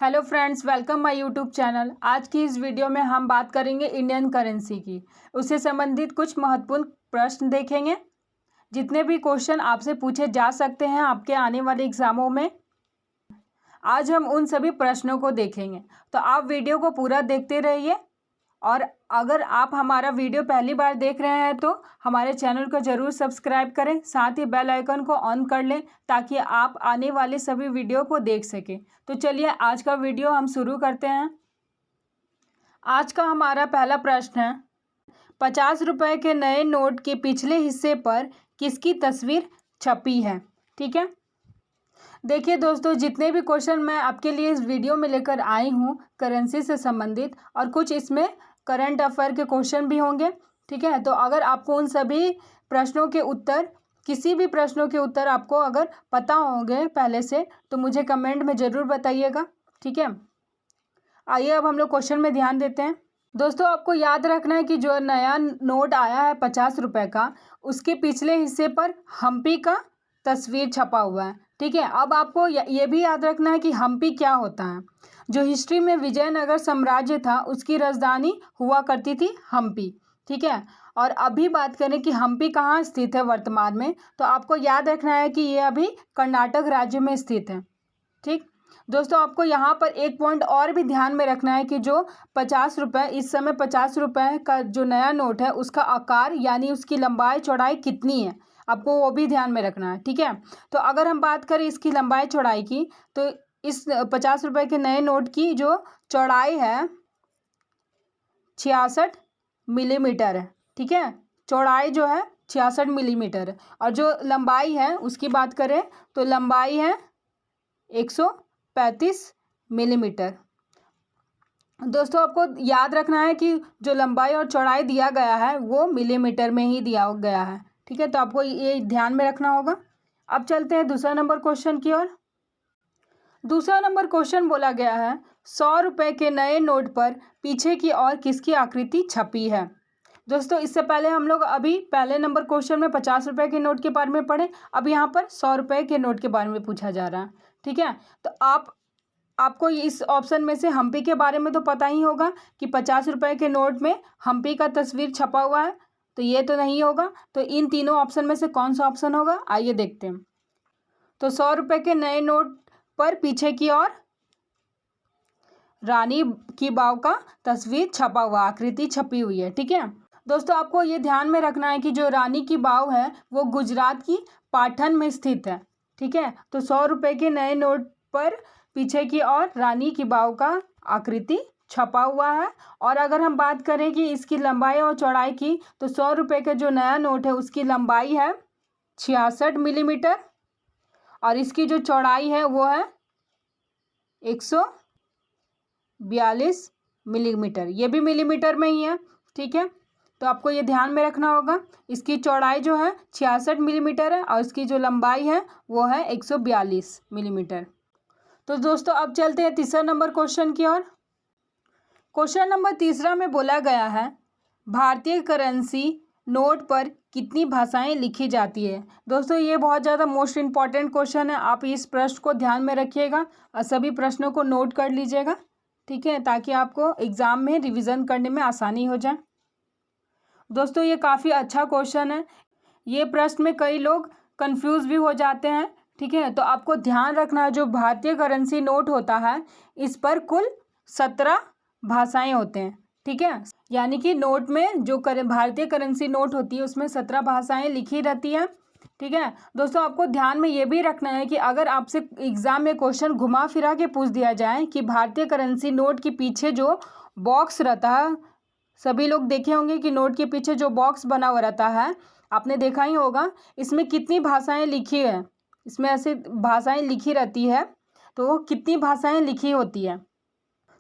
Hello friends, welcome my YouTube channel. आज की इस वीडियो में हम बात करेंगे इंडियन करेंसी की। उससे संबंधित कुछ महत्वपूर्ण प्रश्न देखेंगे। जितने भी क्वेश्चन आपसे पूछे जा सकते हैं आपके आने वाले एग्जामों में, आज हम उन सभी प्रश्नों को देखेंगे। तो आप वीडियो को पूरा देखते रहिए। और अगर आप हमारा वीडियो पहली बार देख रहे हैं तो हमारे चैनल को ज़रूर सब्सक्राइब करें, साथ ही बेल आइकन को ऑन कर लें ताकि आप आने वाले सभी वीडियो को देख सकें। तो चलिए आज का वीडियो हम शुरू करते हैं। आज का हमारा पहला प्रश्न है, 50 रुपए के नए नोट के पिछले हिस्से पर किसकी तस्वीर छपी है। ठीक है, देखिए दोस्तों, जितने भी क्वेश्चन मैं आपके लिए इस वीडियो में लेकर आई हूँ करेंसी से संबंधित, और कुछ इसमें करंट अफेयर के क्वेश्चन भी होंगे। ठीक है, तो अगर आपको उन सभी प्रश्नों के उत्तर, किसी भी प्रश्नों के उत्तर आपको अगर पता होंगे पहले से, तो मुझे कमेंट में ज़रूर बताइएगा। ठीक है, आइए अब हम लोग क्वेश्चन में ध्यान देते हैं। दोस्तों, आपको याद रखना है कि जो नया नोट आया है 50 रुपए का, उसके पिछले हिस्से पर हम्पी का तस्वीर छपा हुआ है। ठीक है, अब आपको ये भी याद रखना है कि हम्पी क्या होता है। जो हिस्ट्री में विजयनगर साम्राज्य था उसकी राजधानी हुआ करती थी हम्पी। ठीक है, और अभी बात करें कि हम्पी कहाँ स्थित है वर्तमान में, तो आपको याद रखना है कि ये अभी कर्नाटक राज्य में स्थित है। ठीक दोस्तों, आपको यहाँ पर एक पॉइंट और भी ध्यान में रखना है कि जो 50 रुपये, इस समय 50 रुपये का जो नया नोट है उसका आकार यानी उसकी लंबाई चौड़ाई कितनी है, आपको वो भी ध्यान में रखना है। ठीक है, तो अगर हम बात करें इसकी लंबाई चौड़ाई की, तो इस 50 रुपये के नए नोट की जो चौड़ाई है 66 मिलीमीटर है। ठीक है, चौड़ाई जो है 66 मिलीमीटर है, और जो लंबाई है उसकी बात करें तो लंबाई है 135 मिलीमीटर। दोस्तों, आपको याद रखना है कि जो लंबाई और चौड़ाई दिया गया है वो मिलीमीटर में ही दिया गया है। ठीक है, तो आपको ये ध्यान में रखना होगा। अब चलते हैं दूसरा नंबर क्वेश्चन की ओर। दूसरा नंबर क्वेश्चन बोला गया है, 100 रुपये के नए नोट पर पीछे की ओर किसकी आकृति छपी है। दोस्तों, इससे पहले हम लोग अभी पहले नंबर क्वेश्चन में 50 रुपये के नोट के बारे में पढ़े, अब यहाँ पर 100 रुपये के नोट के बारे में पूछा जा रहा है। ठीक है, तो आपको इस ऑप्शन में से हम्पी के बारे में तो पता ही होगा कि 50 रुपये के नोट में हम्पी का तस्वीर छपा हुआ है, तो ये तो नहीं होगा। तो इन तीनों ऑप्शन में से कौन सा ऑप्शन होगा, आइए देखते हैं। तो 100 रुपये के नए नोट पर पीछे की ओर रानी की वाव का तस्वीर छपा हुआ, आकृति छपी हुई है। ठीक है दोस्तों, आपको ये ध्यान में रखना है कि जो रानी की वाव है वो गुजरात की पाटन में स्थित है। ठीक है, तो 100 रुपये के नए नोट पर पीछे की ओर रानी की वाव का आकृति छपा हुआ है। और अगर हम बात करें कि इसकी लंबाई और चौड़ाई की, तो 100 रुपये का जो नया नोट है उसकी लंबाई है 66 मिलीमीटर, और इसकी जो चौड़ाई है वो है 142 मिलीमीटर, ये भी मिलीमीटर में ही है। ठीक है, तो आपको ये ध्यान में रखना होगा। इसकी चौड़ाई जो है 66 मिलीमीटर है और इसकी जो लंबाई है वो है 142 मिलीमीटर। तो दोस्तों, अब चलते हैं तीसरा नंबर क्वेश्चन की ओर। क्वेश्चन नंबर तीसरा में बोला गया है, भारतीय करेंसी नोट पर कितनी भाषाएं लिखी जाती है। दोस्तों, ये बहुत ज़्यादा मोस्ट इम्पॉर्टेंट क्वेश्चन है, आप इस प्रश्न को ध्यान में रखिएगा और सभी प्रश्नों को नोट कर लीजिएगा। ठीक है, ताकि आपको एग्ज़ाम में रिवीजन करने में आसानी हो जाए। दोस्तों, ये काफ़ी अच्छा क्वेश्चन है, ये प्रश्न में कई लोग कंफ्यूज भी हो जाते हैं। ठीक है, तो आपको ध्यान रखना है, जो भारतीय करेंसी नोट होता है इस पर कुल 17 भाषाएं होते हैं। ठीक है, यानी कि नोट में जो भारतीय करेंसी नोट होती है उसमें 17 भाषाएं लिखी रहती हैं। ठीक है दोस्तों, आपको ध्यान में ये भी रखना है कि अगर आपसे एग्जाम में क्वेश्चन घुमा फिरा के पूछ दिया जाए कि भारतीय करेंसी नोट के पीछे जो बॉक्स रहता है, सभी लोग देखे होंगे कि नोट के पीछे जो बॉक्स बना हुआ रहता है, आपने देखा ही होगा, इसमें कितनी भाषाएं लिखी है, इसमें ऐसे भाषाएं लिखी रहती है, तो कितनी भाषाएं लिखी होती है।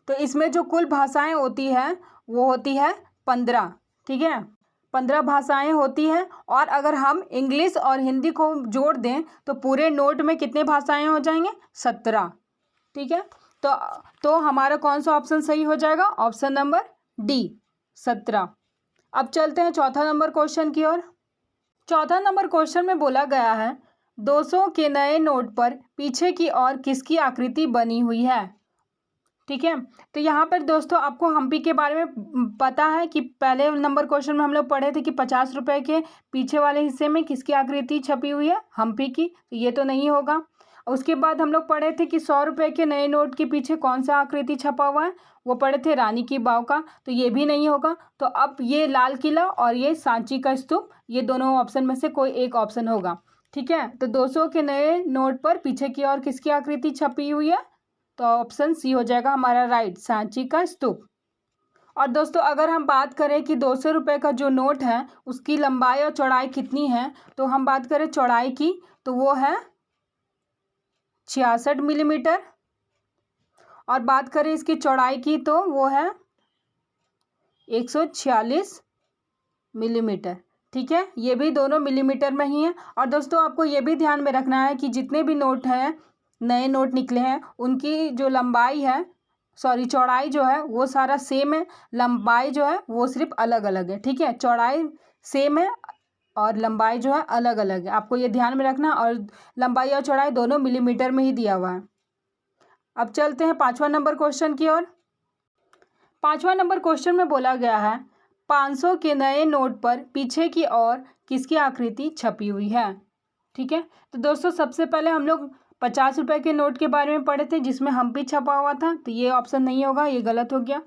तो इसमें जो कुल भाषाएं होती है वो होती है 15। ठीक है, 15 भाषाएं होती हैं, और अगर हम इंग्लिश और हिंदी को जोड़ दें तो पूरे नोट में कितने भाषाएं हो जाएंगे, 17। ठीक है, तो हमारा कौन सा ऑप्शन सही हो जाएगा, ऑप्शन नंबर डी, 17। अब चलते हैं चौथा नंबर क्वेश्चन की ओर। चौथा नंबर क्वेश्चन में बोला गया है, 200 के नए नोट पर पीछे की ओर किसकी आकृति बनी हुई है। ठीक है। तो यहाँ पर दोस्तों आपको हम्पी के बारे में पता है कि पहले नंबर क्वेश्चन में हम लोग पढ़े थे कि 50 रुपये के पीछे वाले हिस्से में किसकी आकृति छपी हुई है, हम्पी की, तो ये तो नहीं होगा। उसके बाद हम लोग पढ़े थे कि 100 रुपये के नए नोट के पीछे कौन सा आकृति छपा हुआ है, वो पढ़े थे रानी की वाव का, तो ये भी नहीं होगा। तो अब ये लाल किला और ये सांची का स्तूप, ये दोनों ऑप्शन में से कोई एक ऑप्शन होगा। ठीक है, तो 200 के नए नोट पर पीछे की ओर किसकी आकृति छपी हुई है, तो ऑप्शन सी हो जाएगा हमारा राइट, सांची का स्तूप। और दोस्तों अगर हम बात करें कि 200 रुपये का जो नोट है उसकी लंबाई और चौड़ाई कितनी है, तो हम बात करें चौड़ाई की तो वो है 66 मिलीमीटर, और बात करें इसकी चौड़ाई की तो वो है 146 मिलीमीटर। ठीक है, ये भी दोनों मिलीमीटर में ही है। और दोस्तों आपको ये भी ध्यान में रखना है कि जितने भी नोट हैं, नए नोट निकले हैं, उनकी जो लंबाई है, सॉरी चौड़ाई जो है वो सारा सेम है, लंबाई जो है वो सिर्फ अलग अलग है। ठीक है, चौड़ाई सेम है और लंबाई जो है अलग अलग है, आपको ये ध्यान में रखना। और लंबाई और चौड़ाई दोनों मिलीमीटर में ही दिया हुआ है। अब चलते हैं 5वां नंबर क्वेश्चन की ओर। 5वां नंबर क्वेश्चन में बोला गया है 500 के नए नोट पर पीछे की ओर किसकी आकृति छपी हुई है। ठीक है, तो दोस्तों सबसे पहले हम लोग 50 रुपये के नोट के बारे में पढ़े थे जिसमें हम्पी छपा हुआ था, तो ये ऑप्शन नहीं होगा, ये गलत हो गया।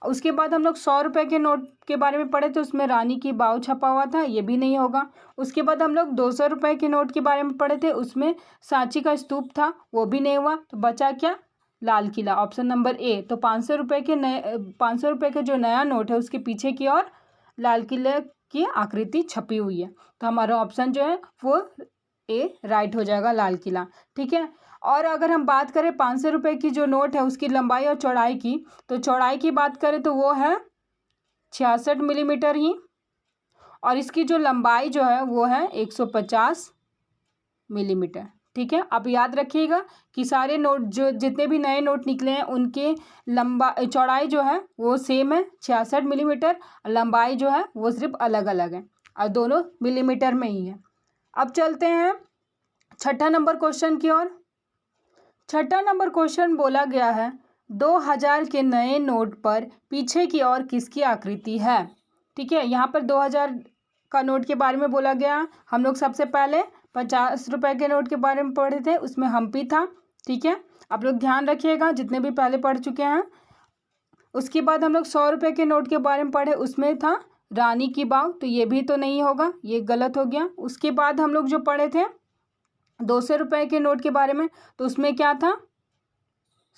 उसके बाद हम लोग 100 रुपये के नोट के बारे में पढ़े थे, उसमें रानी की वाव छपा हुआ था, ये भी नहीं होगा। उसके बाद हम लोग 200 रुपये के नोट के बारे में पढ़े थे, उसमें सांची का स्तूप था, वो भी नहीं हुआ। तो बचा क्या, Lal Qila, option number A. तो 500 रुपये के नए 500 रुपये के जो नया नोट है उसके पीछे की ओर लाल किले की आकृति छपी हुई है, तो हमारा ऑप्शन जो है वो ए राइट हो जाएगा, लाल किला। ठीक है, और अगर हम बात करें 500 रुपये की जो नोट है उसकी लंबाई और चौड़ाई की, तो चौड़ाई की बात करें तो वो है 66 मिलीमीटर ही, और इसकी जो लंबाई जो है वो है 150 मिलीमीटर। ठीक है, आप याद रखिएगा कि सारे नोट जो जितने भी नए नोट निकले हैं उनके चौड़ाई जो है वो सेम है 66 मिलीमीटर, लंबाई जो है वो सिर्फ अलग अलग है और दोनों मिलीमीटर में ही है। अब चलते हैं 6ठा नंबर क्वेश्चन की ओर। 6ठा नंबर क्वेश्चन बोला गया है 2000 के नए नोट पर पीछे की ओर किसकी आकृति है। ठीक है, यहाँ पर 2000 का नोट के बारे में बोला गया। हम लोग सबसे पहले 50 रुपये के नोट के बारे में पढ़े थे, उसमें हम्पी था। ठीक है, आप लोग ध्यान रखिएगा जितने भी पहले पढ़ चुके हैं। उसके बाद हम लोग 100 रुपये के नोट के बारे में पढ़े, उसमें था रानी की वाव, तो ये भी तो नहीं होगा, ये गलत हो गया। उसके बाद हम लोग जो पढ़े थे 200 रुपये के नोट के बारे में, तो उसमें क्या था,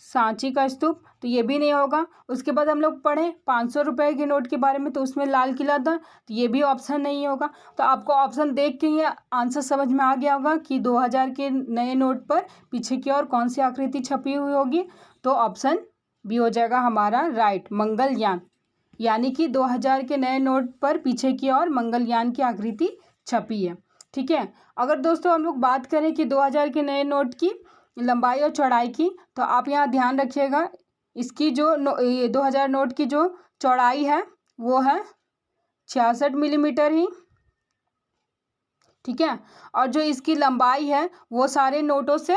सांची का स्तूप, तो ये भी नहीं होगा। उसके बाद हम लोग पढ़े 500 रुपये के नोट के बारे में, तो उसमें लाल किला था, तो ये भी ऑप्शन नहीं होगा। तो आपको ऑप्शन देख के ही आंसर समझ में आ गया होगा कि 2000 के नए नोट पर पीछे की ओर कौन सी आकृति छपी हुई होगी, तो ऑप्शन बी हो जाएगा हमारा राइट, मंगलयान। यानी कि 2000 के नए नोट पर पीछे की ओर मंगलयान की आकृति छपी है। ठीक है, अगर दोस्तों हम लोग बात करें कि 2000 के नए नोट की लंबाई और चौड़ाई की, तो आप यहाँ ध्यान रखिएगा इसकी जो 2000 नोट की जो चौड़ाई है वो है 66 मिलीमीटर ही। ठीक है, और जो इसकी लंबाई है वो सारे नोटों से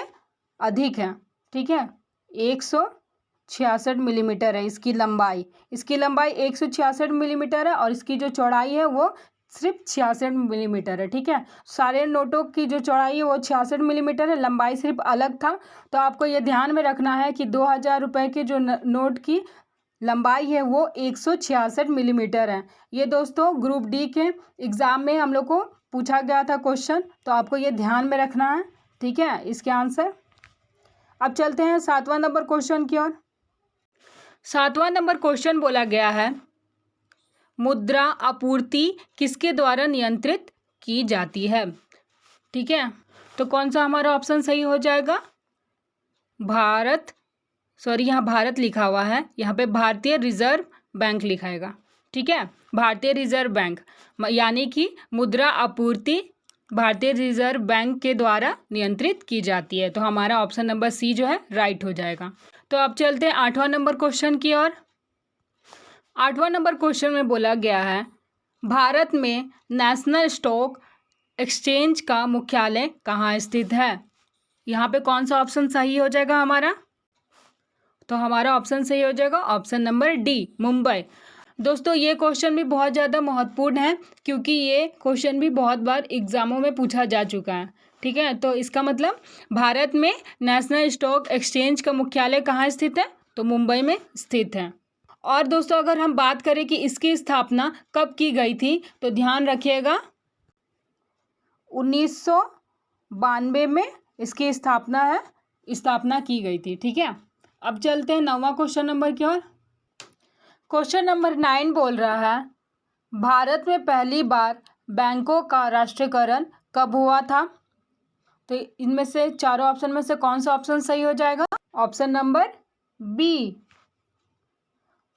अधिक है। ठीक है, 166 मिलीमीटर है इसकी लंबाई। इसकी लंबाई 166 मिलीमीटर है और इसकी जो चौड़ाई है वो सिर्फ 66 मिलीमीटर है। ठीक है, सारे नोटों की जो चौड़ाई है वो 66 मिलीमीटर है, लंबाई सिर्फ अलग था। तो आपको ये ध्यान में रखना है कि 2000 रुपये के जो नोट की लंबाई है वो 166 मिलीमीटर है। ये दोस्तों ग्रुप डी के एग्ज़ाम में हम लोग को पूछा गया था क्वेश्चन, तो आपको ये ध्यान में रखना है। ठीक है, इसके आंसर। अब चलते हैं 7वां नंबर क्वेश्चन की ओर। 7वां नंबर क्वेश्चन बोला गया है मुद्रा आपूर्ति किसके द्वारा नियंत्रित की जाती है। ठीक है, तो कौन सा हमारा ऑप्शन सही हो जाएगा, यहाँ भारत लिखा हुआ है, यहाँ पे भारतीय रिजर्व बैंक लिखाएगा। ठीक है, भारतीय रिजर्व बैंक, यानी कि मुद्रा आपूर्ति भारतीय रिजर्व बैंक के द्वारा नियंत्रित की जाती है, तो हमारा ऑप्शन नंबर सी जो है राइट हो जाएगा। तो अब चलते हैं 8वां नंबर क्वेश्चन की ओर। 8वां नंबर क्वेश्चन में बोला गया है भारत में नेशनल स्टॉक एक्सचेंज का मुख्यालय कहाँ स्थित है। यहाँ पे कौन सा ऑप्शन सही हो जाएगा हमारा, तो हमारा ऑप्शन सही हो जाएगा ऑप्शन नंबर डी, मुंबई। दोस्तों ये क्वेश्चन भी बहुत ज़्यादा महत्वपूर्ण है क्योंकि ये क्वेश्चन भी बहुत बार एग्जामों में पूछा जा चुका है। ठीक है, तो इसका मतलब भारत में नेशनल स्टॉक एक्सचेंज का मुख्यालय कहाँ स्थित है? तो मुंबई में स्थित है। और दोस्तों अगर हम बात करें कि इसकी स्थापना कब की गई थी, तो ध्यान रखिएगा 1992 में इसकी स्थापना की गई थी। ठीक है, अब चलते हैं 9वां क्वेश्चन नंबर की ओर। क्वेश्चन नंबर 9 बोल रहा है भारत में पहली बार बैंकों का राष्ट्रीयकरण कब हुआ था? तो इनमें से चारों ऑप्शन में से कौन सा ऑप्शन सही हो जाएगा? Option number B,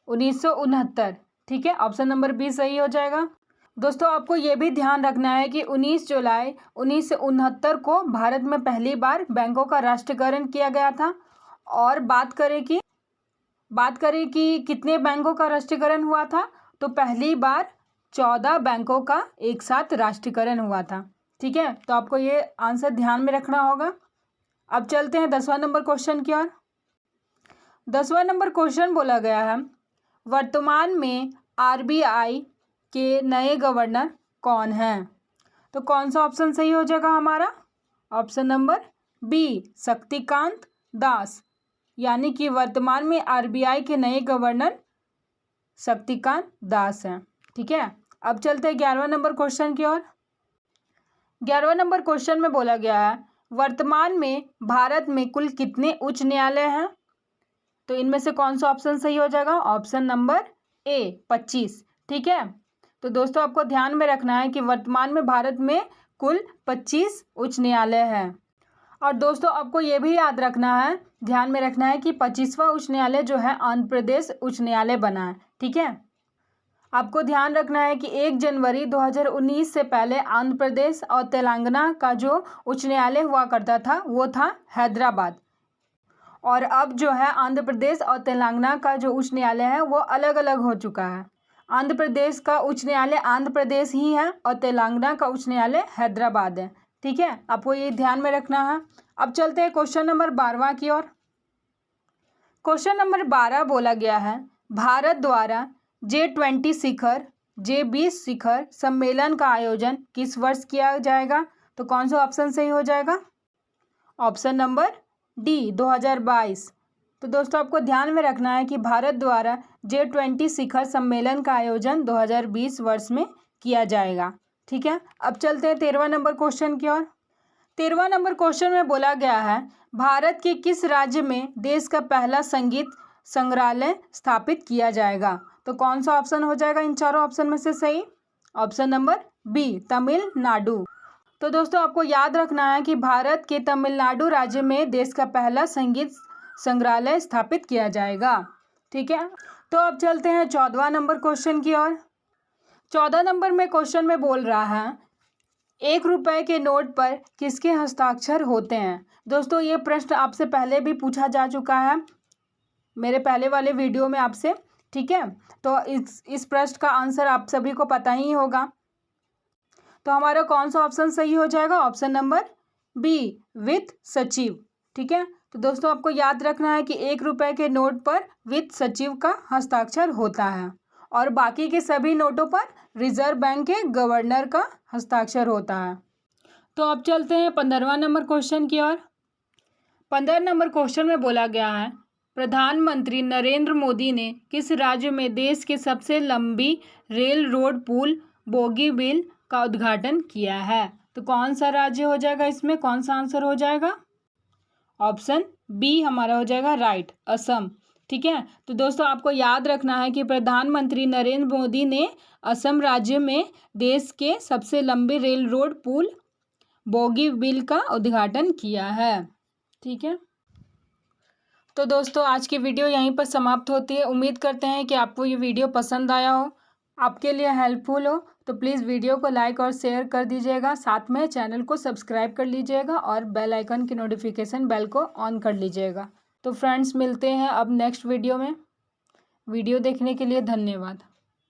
1969। ठीक है, ऑप्शन नंबर बी सही हो जाएगा। दोस्तों आपको ये भी ध्यान रखना है कि 19 जुलाई 1969 को भारत में पहली बार बैंकों का राष्ट्रीयकरण किया गया था। और बात करें कि कितने बैंकों का राष्ट्रीयकरण हुआ था, तो पहली बार 14 बैंकों का एक साथ राष्ट्रीयकरण हुआ था। ठीक है, तो आपको ये आंसर ध्यान में रखना होगा। अब चलते हैं 10वां नंबर क्वेश्चन की ओर। 10वां नंबर क्वेश्चन बोला गया है वर्तमान में आरबीआई के नए गवर्नर कौन हैं? तो कौन सा ऑप्शन सही हो जाएगा हमारा? Option number B, Shaktikanta Das, यानी कि वर्तमान में आरबीआई के नए गवर्नर शक्तिकांत दास हैं। ठीक है, अब चलते हैं 11वां नंबर क्वेश्चन की ओर। 11वां नंबर क्वेश्चन में बोला गया है वर्तमान में भारत में कुल कितने उच्च न्यायालय हैं? तो इनमें से कौन सा ऑप्शन सही हो जाएगा? Option number A, 25। ठीक है, तो दोस्तों आपको ध्यान में रखना है कि वर्तमान में भारत में कुल 25 उच्च न्यायालय हैं। और दोस्तों आपको ये भी याद रखना है, ध्यान में रखना है कि 25वां उच्च न्यायालय जो है आंध्र प्रदेश उच्च न्यायालय बना है। ठीक है, आपको ध्यान रखना है कि 1 जनवरी 2019 से पहले आंध्र प्रदेश और तेलंगाना का जो उच्च न्यायालय हुआ करता था वो था हैदराबाद। और अब जो है आंध्र प्रदेश और तेलंगाना का जो उच्च न्यायालय है वो अलग अलग हो चुका है। आंध्र प्रदेश का उच्च न्यायालय आंध्र प्रदेश ही है और तेलंगाना का उच्च न्यायालय हैदराबाद है। ठीक है, आपको ये ध्यान में रखना है। अब चलते हैं क्वेश्चन नंबर 12वां की ओर। क्वेश्चन नंबर 12 बोला गया है भारत द्वारा G20 शिखर G20 शिखर सम्मेलन का आयोजन किस वर्ष किया जाएगा? तो कौन सा ऑप्शन सही हो जाएगा? Option number D, 2022। तो दोस्तों आपको ध्यान में रखना है कि भारत द्वारा G20 शिखर सम्मेलन का आयोजन 2020 वर्ष में किया जाएगा। ठीक है, अब चलते हैं 13वां नंबर क्वेश्चन की ओर। 13वां नंबर क्वेश्चन में बोला गया है भारत के किस राज्य में देश का पहला संगीत संग्रहालय स्थापित किया जाएगा? तो कौन सा ऑप्शन हो जाएगा इन चारों ऑप्शन में से सही? Option number B, Tamil Nadu. तो दोस्तों आपको याद रखना है कि भारत के तमिलनाडु राज्य में देश का पहला संगीत संग्रहालय स्थापित किया जाएगा। ठीक है, तो अब चलते हैं 14वां नंबर क्वेश्चन की ओर। 14 नंबर में क्वेश्चन में बोल रहा है 1 रुपए के नोट पर किसके हस्ताक्षर होते हैं? दोस्तों ये प्रश्न आपसे पहले भी पूछा जा चुका है मेरे पहले वाले वीडियो में आपसे। ठीक है, तो इस प्रश्न का आंसर आप सभी को पता ही होगा। तो हमारा कौन सा ऑप्शन सही हो जाएगा? ऑप्शन नंबर बी, वित्त सचिव। ठीक है, तो दोस्तों आपको याद रखना है कि 1 रुपए के नोट पर वित्त सचिव का हस्ताक्षर होता है और बाकी के सभी नोटों पर रिजर्व बैंक के गवर्नर का हस्ताक्षर होता है। तो अब चलते हैं 15वां नंबर क्वेश्चन की ओर। 15 नंबर क्वेश्चन में बोला गया है प्रधानमंत्री नरेंद्र मोदी ने किस राज्य में देश के सबसे लंबी रेल रोड पुल बोगीबील का उद्घाटन किया है? तो कौन सा राज्य हो जाएगा इसमें? कौन सा आंसर हो जाएगा? ऑप्शन बी हमारा हो जाएगा राइट, असम। ठीक है, तो दोस्तों आपको याद रखना है कि प्रधानमंत्री नरेंद्र मोदी ने असम राज्य में देश के सबसे लंबी रेल रोड पुल बोगीबील का उद्घाटन किया है। ठीक है, तो दोस्तों आज की वीडियो यहीं पर समाप्त होती है। उम्मीद करते हैं कि आपको ये वीडियो पसंद आया हो, आपके लिए हेल्पफुल हो। तो प्लीज़ वीडियो को लाइक और शेयर कर दीजिएगा, साथ में चैनल को सब्सक्राइब कर लीजिएगा और बेल आइकन की नोटिफिकेशन बेल को ऑन कर लीजिएगा। तो फ्रेंड्स मिलते हैं अब नेक्स्ट वीडियो में। वीडियो देखने के लिए धन्यवाद।